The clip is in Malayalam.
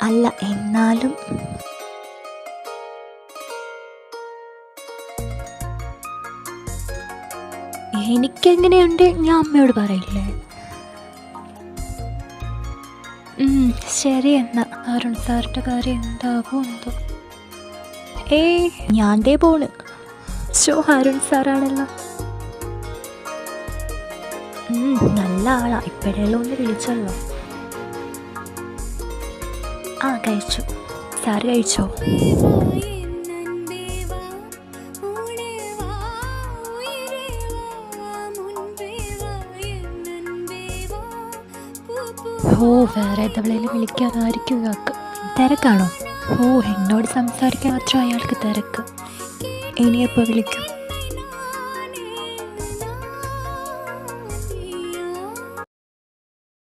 അല്ല, എന്നാലും എനിക്കെങ്ങനെയുണ്ട് ഞാൻ അമ്മയോട് പറയില്ലേ. ശരി, എന്നാ അരുൺ സാറിൻ്റെ കാര്യം എന്താകും എന്തോ. ഞാൻ ദേ പോണ്. അരുൺ സാറാണല്ലോ. നല്ല ആളാ. ഇപ്പോഴെല്ലാം ഒന്ന് വിളിച്ചല്ലോ. കഴിച്ചു. സാറ് കഴിച്ചോ? വേറെ ഏതെവിടെയും വിളിക്കാതായിരിക്കും ഇയാൾക്ക്. തിരക്കാണോ? എന്നോട് സംസാരിക്കാൻ മാത്രം അയാൾക്ക് തിരക്ക്. ഇനിയെപ്പോൾ വിളിക്കും?